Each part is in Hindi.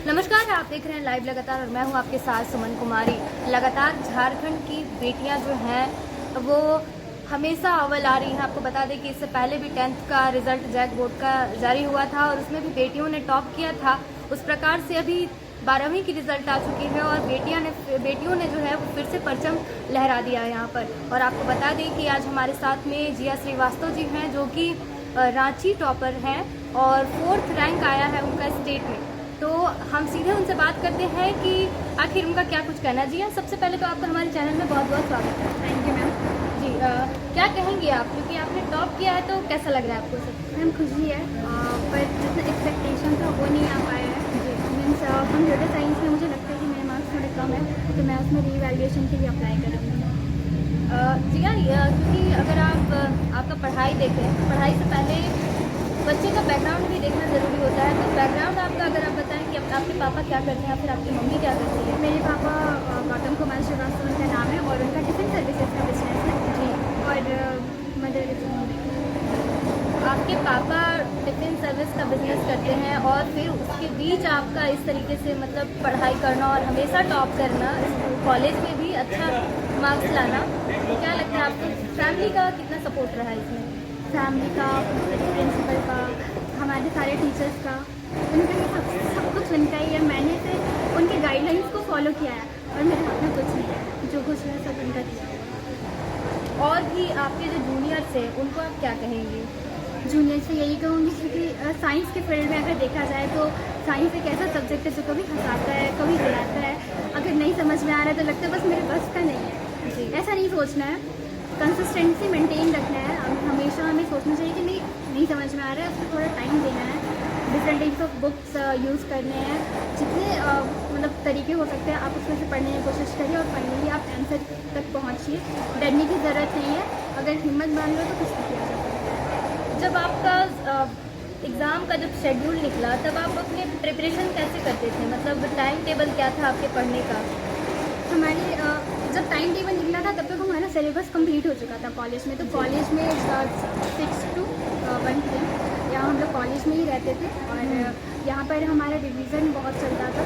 नमस्कार, आप देख रहे हैं लाइव लगातार और मैं हूं आपके साथ सुमन कुमारी। लगातार झारखंड की बेटियां जो हैं वो हमेशा अव्वल आ रही हैं। आपको बता दें कि इससे पहले भी 10th का रिज़ल्ट जैक बोर्ड का जारी हुआ था और उसमें भी बेटियों ने टॉप किया था। उस प्रकार से अभी 12वीं की रिज़ल्ट आ चुकी है और बेटियों ने जो है वो फिर से परचम लहरा दिया है यहाँ पर। और आपको बता दें कि आज हमारे साथ में जिया श्रीवास्तव जी हैं जो कि रांची टॉपर हैं और 4th रैंक आया है उनका स्टेट में। तो हम सीधे उनसे बात करते हैं कि आखिर उनका क्या कुछ कहना है। जी हाँ, सबसे पहले तो आपका हमारे चैनल में बहुत बहुत स्वागत है। Thank you ma'am. जी क्या कहेंगी आप, क्योंकि आपने टॉप किया है तो कैसा लग रहा है आपको सब? मैम खुशी है पर जितना एक्सपेक्टेशन था वो नहीं आ पाया है। जी मीन्स कंप्यूटर साइंस में मुझे लगता है कि मेरे मार्क्स थोड़े कम है तो मैं उसमें रीवैल्यूएशन के लिए अप्लाई करूँगी। जी हाँ, क्योंकि अगर आप आपका पढ़ाई देखें, पढ़ाई से पहले बच्चे का बैकग्राउंड भी देखना ज़रूरी होता है। तो बैकग्राउंड आपका अगर आप बताएं कि आपके पापा क्या करते हैं या फिर आपकी मम्मी क्या करती है? मेरे पापा गौतम कुमार श्रीवास्तव उनका नाम है और उनका टिफिन सर्विसेज का बिजनेस है। जी। और मदर आपके पापा टिफ़िन सर्विस का बिजनेस करते हैं और फिर उसके बीच आपका इस तरीके से मतलब पढ़ाई करना और हमेशा टॉप करना, कॉलेज में भी अच्छा मार्क्स लाना, तो क्या लगता है आपको फैमिली का कितना सपोर्ट रहा है इसमें? फैमिली का, प्रिंसिपल का, हमारे सारे टीचर्स का, उनका ही सब कुछ उनका ही है। मैंने सिर्फ उनके गाइडलाइंस को फॉलो किया है और मेरे हाथ में कुछ नहीं है। जो कुछ है सब उनका किया। और भी आपके जो जूनियर्स हैं उनको आप क्या कहेंगी? जूनियर से यही कहूँगी क्योंकि साइंस के फील्ड में अगर देखा जाए तो साइंस एक ऐसा सब्जेक्ट है जो कभी हंसाता है, कभी रुलाता है। अगर नहीं समझ में आ रहा है तो लगता है बस मेरे बस का नहीं है। जी। ऐसा नहीं सोचना है, कंसिस्टेंसी मेंटेन रखना है। हमेशा हमें सोचना चाहिए कि नहीं समझ में आ रहा है, उसको थोड़ा टाइम देना है। Different types of books use करने हैं, जितने मतलब तरीके हो सकते हैं आप उसमें से पढ़ने की कोशिश करिए और फाइनली आप आंसर तक पहुँचिए। डरने की ज़रूरत नहीं है, अगर हिम्मत बांध लो तो कुछ नहीं किया जा सकता। जब आपका एग्ज़ाम का जब शेड्यूल निकला तब आप अपने प्रिपरेशन कैसे करते थे? मतलब टाइम टेबल क्या था आपके पढ़ने का? हमारे जब टाइम टेबल निकला था तब तक हमारा सिलेबस कंप्लीट हो चुका था कॉलेज में। तो कॉलेज में 6 to 1 PM यहाँ हम लोग कॉलेज में ही रहते थे और यहाँ पर हमारा रिवीजन बहुत चलता था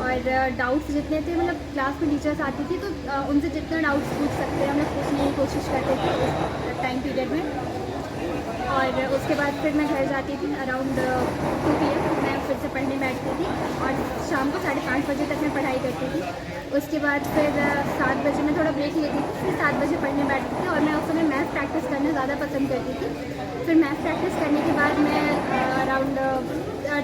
और डाउट्स जितने थे मतलब क्लास में टीचर्स आती थी तो उनसे जितना डाउट्स पूछ सकते हैं हम लोग पूछने की कोशिश करते थे उस टाइम पीरियड में। और उसके बाद फिर मैं घर जाती थी अराउंड 2 PM। मैं फिर से पढ़ने बैठती थी और शाम को 5:30 बजे तक मैं पढ़ाई करती थी। उसके बाद फिर 7 बजे मैं थोड़ा ब्रेक लेती थी, फिर 7 बजे पढ़ने बैठती थी और मैं उस समय मैथ प्रैक्टिस करना ज़्यादा पसंद करती थी। फिर मैथ प्रैक्टिस करने के बाद मैं अराउंड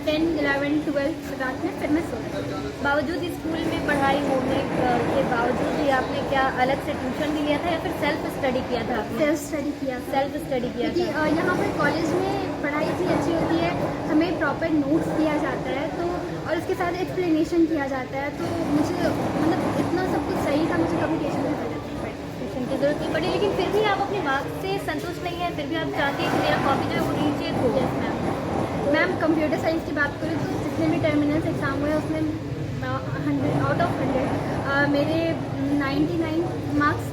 10, 11, 12 रात में फिर मैं सो गई। बावजूद स्कूल में पढ़ाई होने के बावजूद भी आपने क्या अलग से ट्यूशन भी लिया था या फिर सेल्फ स्टडी किया था आपने? सेल्फ स्टडी किया था। सेल्फ स्टडी किया था। क्योंकि यहाँ पर कॉलेज में पढ़ाई इतनी अच्छी होती है, हमें प्रॉपर नोट्स दिया जाता है तो और उसके साथ एक्सप्लेनेशन किया जाता है। तो मुझे मतलब इतना सब कुछ सही था, मुझे कभी ट्यूशन की ज़रूरत नहीं पड़ी। ट्यूशन की ज़रूरत नहीं पड़ी, लेकिन फिर भी आप अपने मार्क्स से संतुष्ट नहीं है, फिर भी आप चाहते हैं कि मेरा कॉपी जो है वो नीचे हो। यस मैम कंप्यूटर साइंस की बात करूँ तो जितने भी टर्मिनल्स एग्ज़ाम हुए उसमें 100 आउट ऑफ 100 मेरे 99 मार्क्स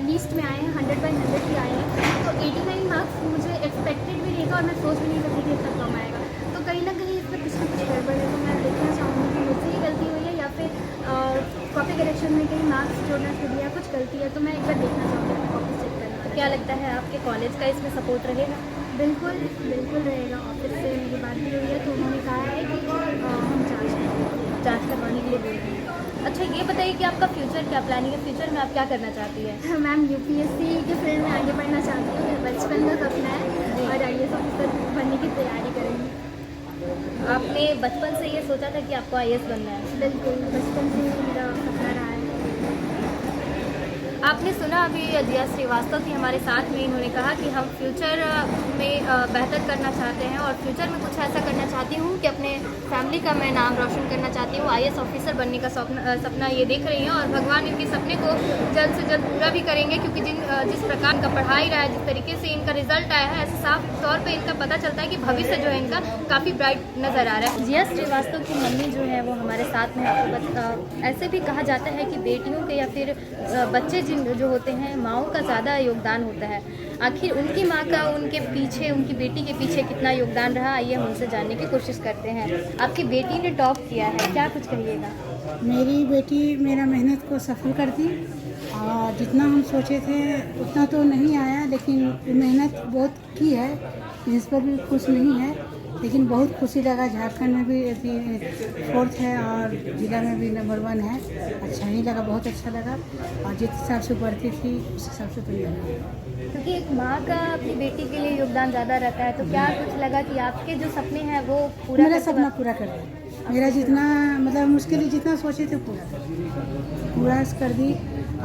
लीस्ट में आए हैं, 100/100 ही आए हैं। तो 89 मार्क्स मुझे एक्सपेक्टेड भी नहीं था और मैं सोच भी नहीं सकती कि इतना कम आएगा। तो कहीं ना कहीं इसमें कुछ ना कुछ गड़बड़ है। तो मैं देखना चाहूँगी कि मुझसे ही गलती हुई है या फिर कॉपी करेक्शन में कहीं मार्क्स जोड़ना छूट गया, कुछ गलती है। तो मैं एक बार देखना चाहूँगी अपनी कॉपी चेक करना। क्या लगता है आपके कॉलेज का इसमें सपोर्ट रहेगा? बिल्कुल बिल्कुल रहेगा। ऑफिस से मेरी बात भी हुई है तो उन्होंने कहा है कि हम जांच करवाने के लिए बोल रहे हैं। अच्छा, ये बताइए कि आपका फ्यूचर क्या प्लानिंग है? फ्यूचर में आप क्या करना चाहती है? मैम UPSC के फील्ड में आगे बढ़ना चाहती हूँ। मेरा बचपन का सपना है और IAS ऑफिसर बनने की तैयारी करेंगी। आपने बचपन से ये सोचा था कि आपको IAS बनना है? बिल्कुल, बचपन से ही मेरा सपना रहा है। आपने सुना अभी जिया श्रीवास्तव थी हमारे साथ में, इन्होंने कहा कि हम फ्यूचर में बेहतर करना चाहते हैं और फ्यूचर में कुछ ऐसा करना चाहती हूँ कि अपने फैमिली का मैं नाम रोशन करना चाहती हूँ। IAS ऑफिसर बनने का सपना ये देख रही हैं और भगवान इनके सपने को जल्द से जल्द पूरा भी करेंगे, क्योंकि जिस प्रकार का पढ़ाई रहा है, जिस तरीके से इनका रिजल्ट आया है, ऐसे साफ तौर पर इनका पता चलता है कि भविष्य जो है इनका काफ़ी ब्राइट नज़र आ रहा है। जिया श्रीवास्तव की मम्मी जो है वो हमारे साथ में, आपको ऐसे भी कहा जाता है कि बेटियों के या फिर बच्चे जो होते हैं, माँओं का ज़्यादा योगदान होता है। आखिर उनकी माँ का उनके पीछे, उनकी बेटी के पीछे कितना योगदान रहा, आइए हम उनसे जानने की कोशिश करते हैं। आपकी बेटी ने टॉप किया है, क्या कुछ कहिएगा? मेरी बेटी मेरा मेहनत को सफल कर दी और जितना हम सोचे थे उतना तो नहीं आया, लेकिन मेहनत बहुत की है, इस पर भी खुश नहीं है, लेकिन बहुत खुशी लगा। झारखंड में भी अभी 4th है और जिला में भी नंबर 1 है। अच्छा ही लगा, बहुत अच्छा लगा। और जिस हिसाब से बढ़ती थी उस हिसाब से तो नहीं हुआ। क्योंकि एक माँ का अपनी बेटी के लिए योगदान ज़्यादा रहता है, तो क्या कुछ लगा कि आपके जो सपने हैं वो पूरा मेरा करके सपना पूरा कर दिया। मेरा जितना मतलब मुश्किल जितना सोचे थे पूरा कर दी, पूरा कर दी।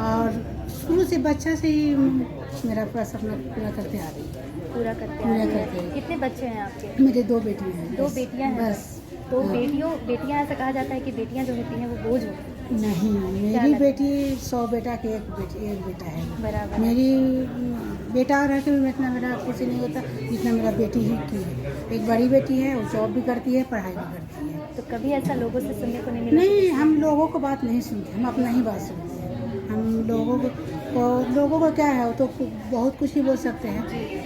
और शुरू से बच्चा से ही मेरा पूरा सपना पूरा करते आ रही है। पूरा करते पूरा हैं। करते हैं। कितने बच्चे हैं आपके? मेरे 2 बेटियां हैं। 2 बेटियां हैं बस। तो हाँ। बेटियां ऐसा कहा जाता है कि बेटियां जो होती हैं वो बोझ होती हैं। नहीं, क्या मेरी लगता बेटी 100 बेटा के एक बेटा है। बराबर। मेरी बेटा रह के भी इतना मेरा खुशी नहीं होता जितना मेरा बेटी ही की है। एक बड़ी बेटी है, वो जॉब भी करती है, पढ़ाई भी करती है। तो कभी ऐसा लोगों से सुनने को नहीं मिला? नहीं, हम लोगों को बात नहीं सुनते, हम अपना ही बात सुनते हैं। हम लोगों को क्या है, वो तो बहुत कुछ ही बोल सकते हैं।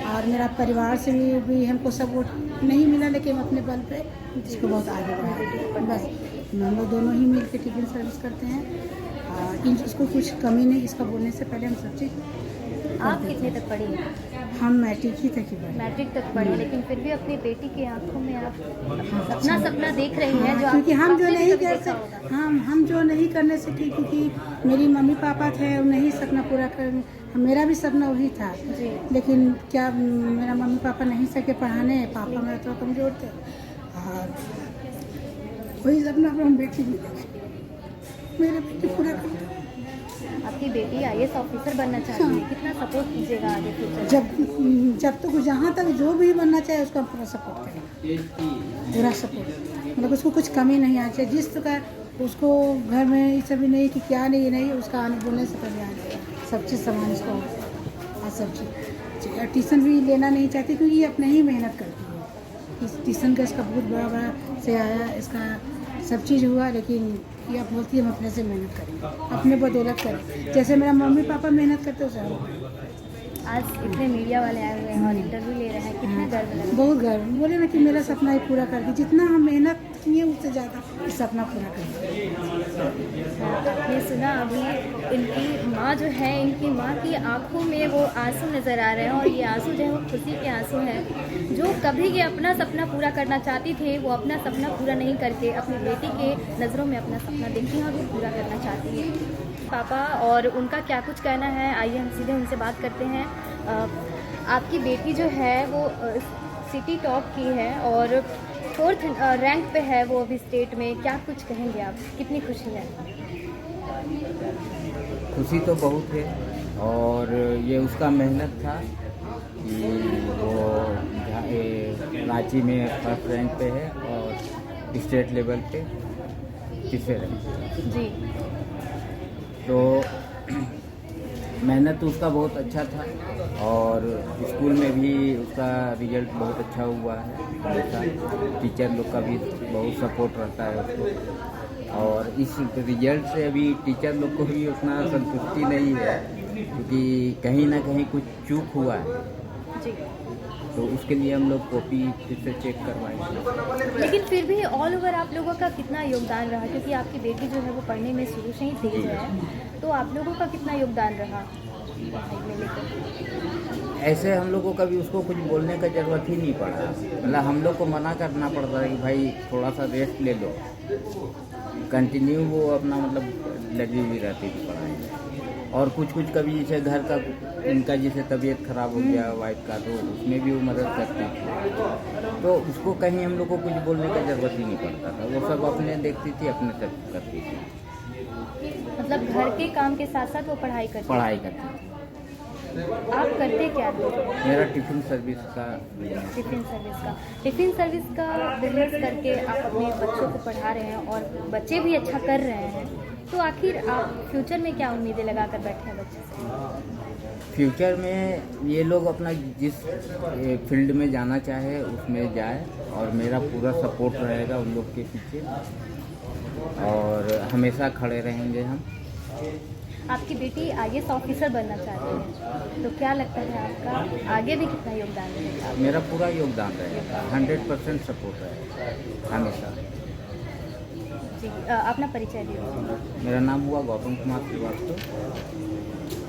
और मेरा परिवार से भी हमको सपोर्ट नहीं मिला, लेकिन हम अपने बल पे इसको बहुत आगे बढ़ाए। बस हम लोग दोनों ही मिल के टिफिन सर्विस करते हैं और इसको कुछ कमी नहीं, इसका बोलने से पहले हम सब चीज़। आप कितने तक पढ़ी हैं? हम मैट्रिक ही तक ही पढ़े। मैट्रिक तक पढ़े, लेकिन फिर भी अपनी बेटी की आंखों में आप अपना सपना देख रही हैं, जो क्योंकि हम जो आपने नहीं कभी कर देखा होगा। सकते, हम जो नहीं करने सके, क्योंकि मेरी मम्मी पापा थे, उन्हें सपना पूरा कर, मेरा भी सपना वही था। जी। लेकिन क्या मेरा मम्मी पापा नहीं सके पढ़ाने, पापा मेरा थोड़ा कमज़ोर थे और वही सपना पर हम बेटी भी देखे, मेरे बेटी पूरा कर दी। आपकी बेटी IAS ऑफिसर बनना चाहती है, कितना सपोर्ट कीजिएगा आगे फ्यूचर? जब तक जहाँ तक जो भी बनना चाहे उसका हम पूरा सपोर्ट करेंगे, पूरा सपोर्ट। मतलब उसको कुछ कमी नहीं आनी चाहिए। जिस प्रकार उसको घर में ये सब भी नहीं कि क्या नहीं, नहीं उसका आने बोलने से पहले आ जाएगा सब चीज़ सामान इसको और सब चीज़। ट्यूशन भी लेना नहीं चाहती क्योंकि ये अपने ही मेहनत करती है। इस ट्यूशन का इसका बहुत बड़ा से आया, इसका सब चीज़ हुआ, लेकिन ये अब बोलती है हम अपने से मेहनत करेंगे, अपने बदौलत करें, जैसे मेरा मम्मी पापा मेहनत करते उसे हम करें। आज इतने मीडिया वाले आए हुए हैं और इंटरव्यू ले रहे हैं, कितना गर्व लग रहा है? बहुत गर्व, बोले ना कि मेरा सपना ही पूरा कर दी। जितना हम मेहनत किए उससे ज़्यादा इस सपना पूरा कर दिया। आपने सुना अभी इनकी माँ जो है, इनकी माँ की आंखों में वो आंसू नज़र आ रहे हैं और ये आंसू जो है वो खुशी के आंसू हैं। जो कभी ये अपना सपना पूरा करना चाहती थी, वो अपना सपना पूरा नहीं करके अपनी बेटी के नज़रों में अपना सपना देखती हैं और वो पूरा करना चाहती है। पापा और उनका क्या कुछ कहना है, आइए हम सीधे उनसे बात करते हैं। आपकी बेटी जो है वो सिटी टॉप की है और 4th रैंक पे है वो अभी स्टेट में, क्या कुछ कहेंगे आप, कितनी खुशी है? खुशी तो बहुत है और ये उसका मेहनत था कि वो रांची में 1st रैंक पे है और स्टेट लेवल पे 3रे रैंक पे। जी। तो मेहनत तो उसका बहुत अच्छा था और स्कूल में भी उसका रिजल्ट बहुत अच्छा हुआ है। हमेशा टीचर लोग का भी बहुत सपोर्ट रहता है उसको और इस रिजल्ट से अभी टीचर लोग को भी उतना संतुष्टि नहीं है क्योंकि कहीं ना कहीं कुछ चूक हुआ है। जी। तो उसके लिए हम लोग कॉपी फिर से चेक करवाएंगे। लेकिन फिर भी ऑल ओवर आप लोगों का कितना योगदान रहा, क्योंकि आपकी बेटी जो है वो पढ़ने में शुरू से ही तेज है, तो आप लोगों का कितना योगदान रहा पढ़ाई में लेकर? ऐसे हम लोगों का भी उसको कुछ बोलने का ज़रूरत ही नहीं पड़ा। मतलब हम लोग को मना करना पड़ता है कि भाई थोड़ा सा रेस्ट ले लो। कंटिन्यू वो अपना मतलब लगी हुई रहती थी पढ़ाई में। और कुछ कभी जैसे घर का इनका जैसे तबीयत ख़राब हो गया वाइफ का, तो उसमें भी वो मदद करती थी। तो उसको कहीं हम लोग को कुछ बोलने का ज़रूरत ही नहीं पड़ता था, वो सब अपने देखती थी, अपने सब करती थी। मतलब घर के काम के साथ साथ वो पढ़ाई करती थी। आप करते क्या थे? मेरा टिफ़िन सर्विस का टिफ़िन सर्विस का बिजनेस करके आप अपने बच्चों को पढ़ा रहे हैं और बच्चे भी अच्छा कर रहे हैं, तो आखिर आप फ्यूचर में क्या उम्मीदें लगा कर बैठे हैं बच्चे से? फ्यूचर में ये लोग अपना जिस फील्ड में जाना चाहे उसमें जाए और मेरा पूरा सपोर्ट रहेगा उन लोग के पीछे और हमेशा खड़े रहेंगे हम। आपकी बेटी IAS ऑफिसर बनना चाहती है, तो क्या लगता है आपका आगे भी कितना योगदान रहेगा? मेरा पूरा योगदान रहेगा, 100% सपोर्ट रहेगा हमेशा। जी, अपना परिचय दीजिए। मेरा नाम हुआ गौतम कुमार श्रीवास्तव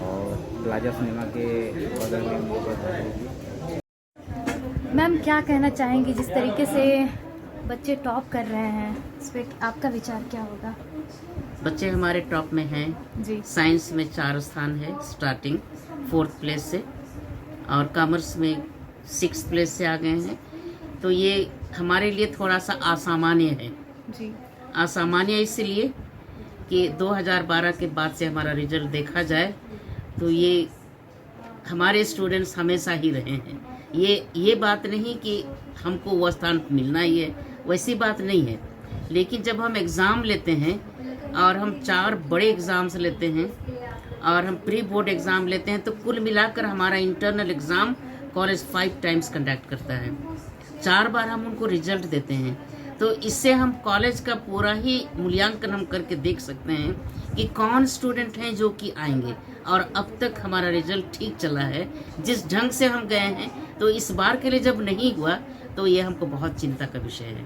और प्लाजा सिनेमा के बगल में मेरा घर है। मैम, क्या कहना चाहेंगी जिस तरीके से बच्चे टॉप कर रहे हैं, इस पर आपका विचार क्या होगा? बच्चे हमारे टॉप में हैं। जी, साइंस में 4 स्थान है स्टार्टिंग 4th प्लेस से, और कॉमर्स में 6th प्लेस से आ गए हैं। तो ये हमारे लिए थोड़ा सा असामान्य है। जी, असामान्य इसलिए कि 2012 के बाद से हमारा रिजल्ट देखा जाए तो ये हमारे स्टूडेंट्स हमेशा ही रहे हैं। ये बात नहीं कि हमको वो स्थान मिलना ही है, वैसी बात नहीं है। लेकिन जब हम एग्ज़ाम लेते हैं और हम 4 बड़े एग्ज़ाम्स लेते हैं और हम प्री बोर्ड एग्ज़ाम लेते हैं, तो कुल मिलाकर हमारा internal exam college 5 times conduct करता है। 4 बार हम उनको रिजल्ट देते हैं। तो इससे हम कॉलेज का पूरा ही मूल्यांकन हम करके देख सकते हैं कि कौन स्टूडेंट हैं जो कि आएंगे। और अब तक हमारा रिजल्ट ठीक चला है। जिस ढंग से हम गए हैं, तो इस बार के लिए जब नहीं हुआ तो ये हमको बहुत चिंता का विषय है।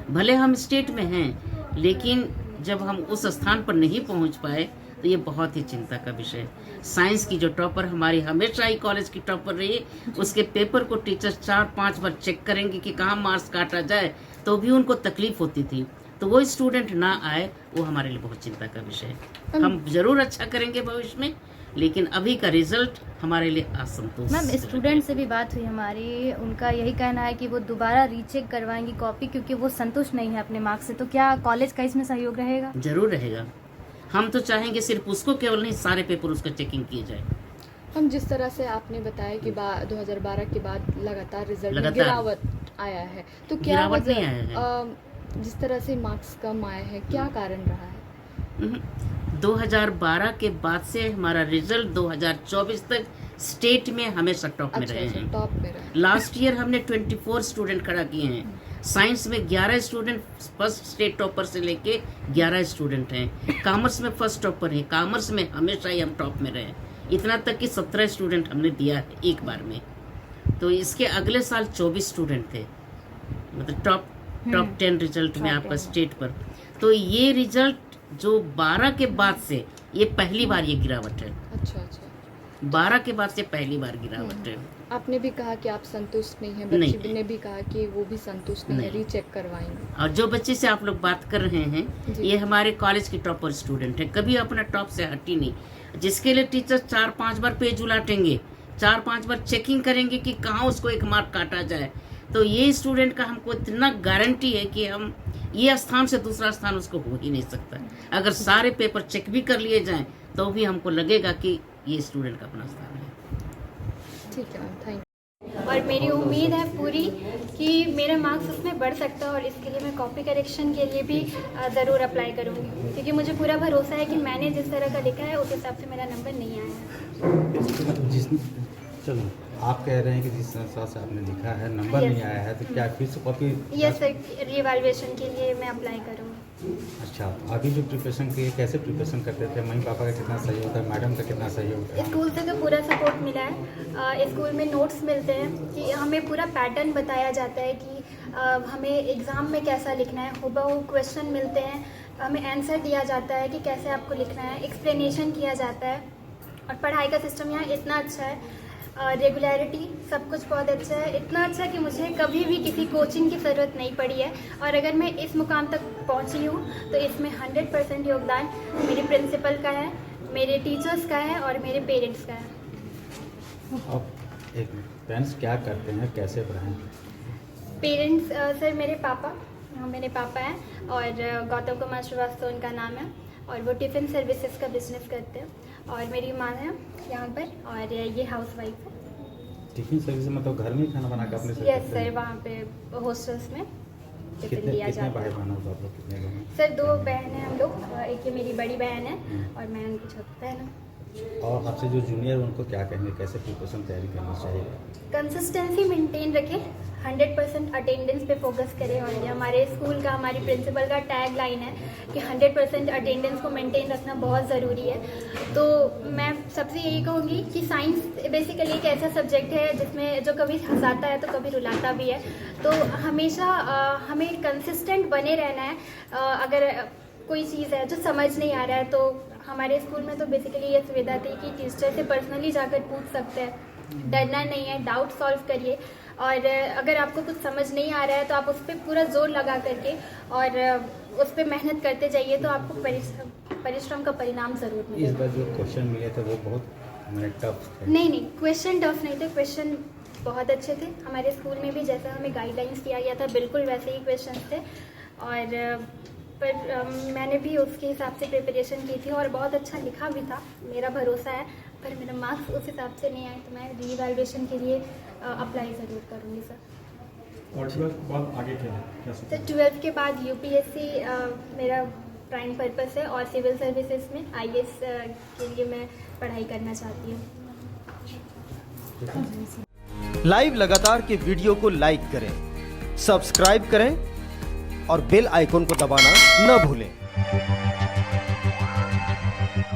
भले हम स्टेट में हैं, लेकिन जब हम उस स्थान पर नहीं पहुंच पाए तो ये बहुत ही चिंता का विषय है। साइंस की जो टॉपर हमारी हमेशा ही कॉलेज की टॉपर रही, उसके पेपर को टीचर्स 4-5 बार चेक करेंगे कि कहाँ मार्क्स काटा जाए, तो भी उनको तकलीफ होती थी। तो वो स्टूडेंट ना आए, वो हमारे लिए बहुत चिंता का विषय है। हम जरूर अच्छा करेंगे भविष्य में, लेकिन अभी का रिजल्ट हमारे लिए असंतोष। मैम, स्टूडेंट से भी बात हुई हमारी, उनका यही कहना है कि वो दोबारा रीचेक करवाएंगी कॉपी, क्योंकि वो संतुष्ट नहीं है अपने मार्क्स से। तो क्या कॉलेज का इसमें सहयोग रहेगा? जरूर रहेगा। हम तो चाहेंगे सिर्फ उसको केवल नहीं, सारे पेपर उसका चेकिंग किए जाए। हम जिस तरह से आपने बताया कि 2012 के बाद लगातार रिजल्ट में लगातार गिरावट आया है, तो क्या गिरावट नहीं आया वजह जिस तरह से मार्क्स कम आए हैं, क्या कारण रहा है? 2012 के बाद से हमारा रिजल्ट 2024 तक स्टेट में हमेशा टॉप में रहे हैं। टॉप में रहे। लास्ट ईयर हमने 24 स्टूडेंट खड़ा किए हैं। साइंस में 11 स्टूडेंट फर्स्ट स्टेट टॉपर से लेके 11 स्टूडेंट हैं। कॉमर्स में फर्स्ट टॉपर है, कॉमर्स में हमेशा ही हम टॉप में रहे। इतना तक कि 17 स्टूडेंट हमने दिया है एक बार में। तो इसके अगले साल 24 स्टूडेंट थे, मतलब टॉप 10 रिजल्ट में आपका स्टेट पर। तो ये रिजल्ट जो 12 के बाद से ये पहली बार ये गिरावट है। अच्छा। 12 के बाद से पहली बार गिरावट है। आपने भी कहा कि आप संतुष्ट नहीं हैं, नहीं। बच्चे ने भी कहा कि वो भी संतुष्ट नहीं है, नहीं। रीचेक करवाएंगे। और जो बच्चे से आप लोग बात कर रहे हैं, जी। ये हमारे कॉलेज की टॉपर स्टूडेंट है, कभी अपना टॉप से हटी नहीं। जिसके लिए टीचर 4-5 बार पेज उलाटेंगे, 4-5 बार चेकिंग करेंगे कि कहाँ उसको एक मार्क काटा जाए। तो ये स्टूडेंट का हमको इतना गारंटी है कि हम ये स्थान से दूसरा स्थान उसको हो ही नहीं सकता। अगर सारे पेपर चेक भी कर लिए जाएं, तो भी हमको लगेगा कि ये स्टूडेंट का अपना स्थान है। ठीक है मैम, थैंक यू। और मेरी उम्मीद है पूरी कि मेरा मार्क्स उसमें बढ़ सकता है, और इसके लिए मैं कॉपी करेक्शन के लिए भी ज़रूर अप्लाई करूँगी, क्योंकि मुझे पूरा भरोसा है कि मैंने जिस तरह का लिखा है उस हिसाब से मेरा नंबर नहीं आया है। चलो, आप कह रहे हैं कि जिस हिसाब से आपने लिखा है नंबर Yes. नहीं आया है, तो क्या फिर से कॉपी? यस सर, रीवैल्यूएशन के लिए मैं अप्लाई करूँगी। अच्छा, अभी जो प्रिपरेशन के कैसे प्रिपरेशन करते थे, मम्मी पापा का कितना सहयोग है, मैडम का कितना सहयोग है? स्कूल से तो पूरा सपोर्ट मिला है। स्कूल में नोट्स मिलते हैं कि हमें पूरा पैटर्न बताया जाता है कि हमें एग्ज़ाम में कैसा लिखना है, हुबहू क्वेश्चन मिलते हैं, हमें आंसर दिया जाता है कि कैसे आपको लिखना है, एक्सप्लेनेशन किया जाता है। और पढ़ाई का सिस्टम यहाँ इतना अच्छा है, रेगुलरिटी सब कुछ बहुत अच्छा है, इतना अच्छा कि मुझे कभी भी किसी कोचिंग की ज़रूरत नहीं पड़ी है। और अगर मैं इस मुकाम तक पहुँची हूँ तो इसमें 100% योगदान मेरे प्रिंसिपल का है, मेरे टीचर्स का है और मेरे पेरेंट्स का है। अब एक पेरेंट्स क्या करते हैं, कैसे पढ़ाएं? पेरेंट्स सर मेरे पापा हैं, और गौतम कुमार श्रीवास्तव उनका नाम है, और वो टिफ़िन सर्विसेज का बिजनेस करते हैं। और मेरी माँ है यहाँ पर, और ये हाउस वाइफ है। टिफिन सर्विस मतलब घर में ही खाना बना के अपने से यस करते सर, हैं? वहाँ पे हॉस्टल्स में टिफ़िन कितने दिया कितने जाता भाई है। बहन हो आप लोग, कितने लोग हैं? सर 2 बहन हैं हम लोग, एक ये मेरी बड़ी बहन है और मैं उनकी छोटी बहन हूँ। और आपसे जो जूनियर उनको क्या कहेंगे, कैसे प्रिपरेशन तैयारी करनी चाहिए? कंसिस्टेंसी मेंटेन रखें, 100% अटेंडेंस पे फोकस करें। और ये हमारे स्कूल का, हमारी प्रिंसिपल का टैग लाइन है कि 100% अटेंडेंस को मेंटेन रखना बहुत ज़रूरी है। तो मैं सबसे यही कहूँगी कि साइंस बेसिकली एक ऐसा सब्जेक्ट है जिसमें जो कभी हंसाता है तो कभी रुलाता भी है। तो हमेशा हमें कंसिस्टेंट बने रहना है। अगर कोई चीज़ है जो समझ नहीं आ रहा है तो हमारे स्कूल में तो बेसिकली ये सुविधा थी कि टीचर से पर्सनली जाकर पूछ सकते हैं, डरना नहीं है, डाउट सॉल्व करिए। और अगर आपको कुछ समझ नहीं आ रहा है तो आप उस पर पूरा जोर लगा करके और उस पर मेहनत करते जाइए तो आपको परिश्रम का परिणाम ज़रूर इस मिलेगा। बार जो क्वेश्चन मिले थे वो बहुत टफ थे। नहीं, क्वेश्चन टफ नहीं थे, क्वेश्चन बहुत अच्छे थे। हमारे स्कूल में भी जैसा हमें गाइडलाइंस दिया गया था बिल्कुल वैसे ही क्वेश्चन थे। और पर मैंने भी उसके हिसाब से प्रिपरेशन की थी और बहुत अच्छा लिखा भी था, मेरा भरोसा है। पर मेरा मार्क्स उस हिसाब से नहीं आए तो मैं रीवैल्यूएशन के लिए अप्लाई ज़रूर करूँगी सर। और 12th के बाद आगे क्या तो 12th के बाद यूपीएससी मेरा प्राइम पर्पस है और सिविल सर्विसेज में आईएएस के लिए मैं पढ़ाई करना चाहती हूँ। लाइव लगातार के वीडियो को लाइक करें, सब्सक्राइब करें और बेल आइकन को दबाना न भूलें।